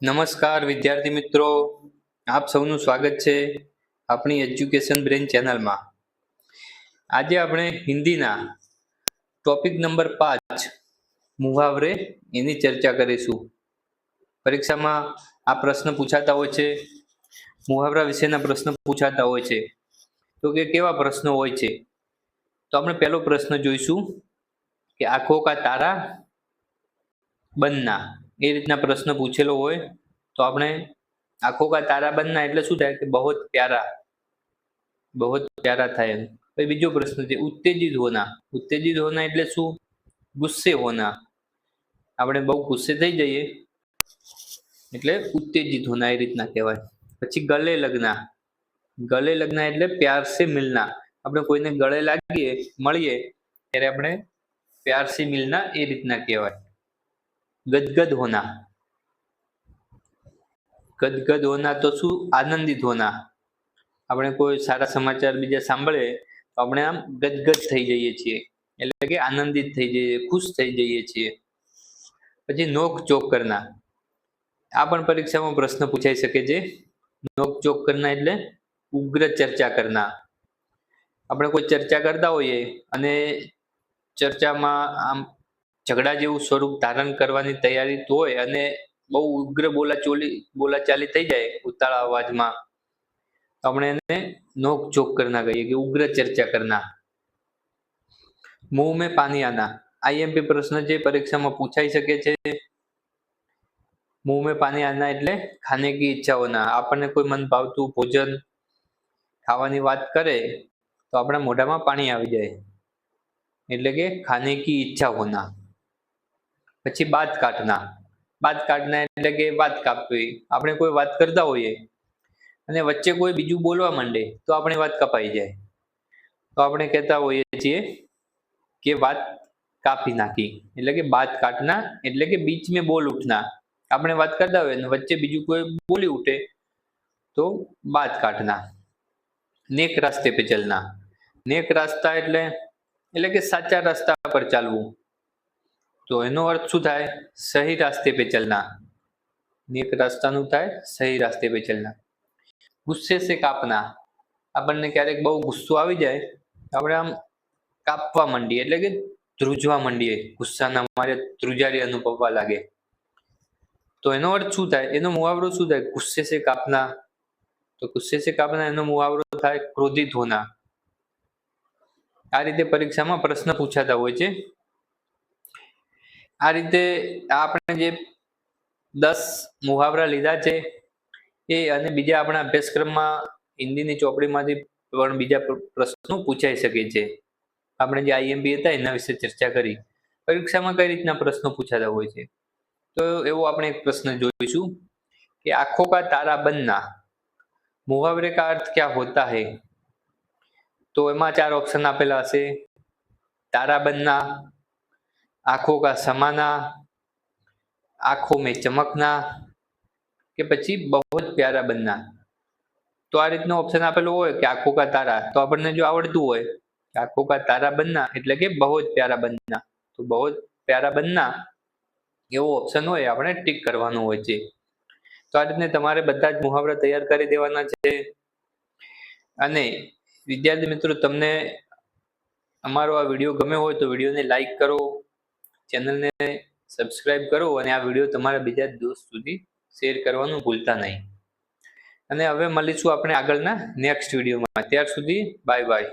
નમસ્કાર વિદ્યાર્થી મિત્રો, આપ સૌનું સ્વાગત છે આપણી એજ્યુકેશન બ્રેન ચેનલમાં। આજે આપણે હિન્દીના ટોપિક નંબર 5 મુહાવરે એની ચર્ચા કરીશું। પરીક્ષામાં આ પ્રશ્ન પૂછાતા હોય છે, મુહાવરા વિશેના પ્રશ્ન પૂછાતા હોય છે, તો કે કેવા પ્રશ્નો હોય છે? તો આપણે પહેલો પ્રશ્ન જોઈશું કે આંખો કા તારા बनना, એ રીતના પ્રશ્ન પૂછેલો હોય તો આપણે આંखों का तारा बनना એટલે શું થાય કે बहुत प्यारा થાય। પછી બીજો પ્રશ્ન છે उत्तेजित होना, उत्तेजित होना એટલે શું? ગુસ્સે હોના, આપણે બહુ ગુસ્સે થઈ જઈએ એટલે उत्तेजित होना એ રીતના કહેવાય। પછી गले लगना, गले लगना એટલે प्यार से मिलना, આપણે કોઈને ગળે લાગીએ મળીએ ત્યારે આપણે प्यार से मिलना એ રીતના કહેવાય। गदगद होना, गदगद होना तो शू? आनंदित होना, આપણે કોઈ સારા સમાચાર બીજા સાંભળે તો આપણે આમ ગદગદ થઈ જઈએ છીએ, એટલે કે આનંદિત થઈ જઈએ, ખુશ થઈ જઈએ છીએ। પછી નોક ચોક કરના, આ પણ પરીક્ષામાં પ્રશ્ન પૂછાઈ શકે છે। નોક ચોક કરના એટલે ઉગ્ર ચર્ચા કરના, આપણે કોઈ ચર્ચા કરતા હોઈએ અને ચર્ચામાં આમ ઝઘડા જેવું સ્વરૂપ ધારણ કરવાની તૈયારી હોય અને બહુ ઉગ્ર બોલાચાલી થઈ જાય ઉતાળા અવાજમાં, તો આપણે એને નોક ચોક કરના કહીએ કે ઉગ્ર ચર્ચા કરના। मुंह में पानी आना, आईएमपी प्रश्न છે, પરીક્ષામાં પૂછાઈ શકે છે। मुंह में पानी आना એટલે ખાने की इच्छा होना, આપણને કોઈ મન ભાવતું ભોજન ખાવાની વાત કરે તો આપણા મોઢામાં પાણી આવી જાય, એટલે કે ખાने की इच्छा होना। પછી बात काटना, बात काटना એટલે કે વાત કાપવી, આપણે કોઈ વાત કરતા હોઈએ અને વચ્ચે કોઈ બીજું બોલવા માંડે તો આપણી વાત કપાઈ જાય, તો આપણે કહેતા હોઈએ છીએ કે વાત કાપી નાખી, એટલે કે बात काटना એટલે કે बीच में बोल उठना, આપણે વાત કરતા હોઈએ અને વચ્ચે બીજું કોઈ બોલી ઉઠે તો बात काटना। नेक रास्ते पे चलना, नेक रास्ता એટલે કે સાચા રસ્તા પર ચાલવું, તો એનો અર્થ શું થાય? સહી રાસ્તે पे चलना, नेक રાસ્તાનું થાય સહી રાસ્તે पे चलना। ગુસ્સે से कापना, આપણને ક્યારેક બહુ ગુસ્સો આવી જાય આપણે આમ કાપવા માંડીએ, એટલે કે ધ્રુજવા માંડીએ, ગુસ્સાના મારે ધ્રુજારી અનુભવવા લાગે, તો એનો અર્થ શું થાય? એનો મુહાવરો શું થાય? ગુસ્સે से कापना, તો ગુસ્સે से कापना એનો મુહાવરો થાય ક્રોધિત હોના। આ રીતે પરીક્ષામાં પ્રશ્ન પૂછાતા હોય છે। આ રીતે આપણે જે 10 મુહાવરા લીધા છે એ અને બીજા આપણા અભ્યાસક્રમમાં હિન્દીની ચોપડીમાંથી પણ બીજા પ્રશ્નો પૂછાઈ શકે છે। આપણે જે આઈએમપી હતા એના વિશે ચર્ચા કરી। પરીક્ષામાં કઈ રીતના પ્રશ્નો પૂછાતા હોય છે, તો એવો આપણે એક પ્રશ્ન જોઈશું कि आंखों का तारा बनना, मुहावरे का अर्थ क्या होता है? तो एમાં 4 ऑप्शन આપેલા હશે, तारा बनना, आंखों का समाना, आंखों में चमकना કે પછી बहुत प्यारा बनना। તો આ રીતનો ઓપ્શન આપેલો હોય કે आंखों का तारा, તો આપણને જો આવડતું હોય કે आंखों का तारा बनना એટલે કે बहुत प्यारा बनना, તો बहुत प्यारा बनना એવો ઓપ્શન હોય આપણે ટીક કરવાનું હોય છે। તો આ રીતે તમારે બધા જ મુહાવરા તૈયાર કરી દેવાના છે। અને વિદ્યાર્થી મિત્રો, તમને અમારો આ વિડીયો ગમ્યો હોય તો વિડીયોને લાઈક કરો, ચેનલને સબસ્ક્રાઇબ કરો અને આ વિડીયો તમારા બીજા દોસ્ત સુધી શેર કરવાનું ભૂલતા નહીં। અને હવે મળીશું આપણે આગળના નેક્સ્ટ વિડીયોમાં, ત્યાર સુધી બાય બાય।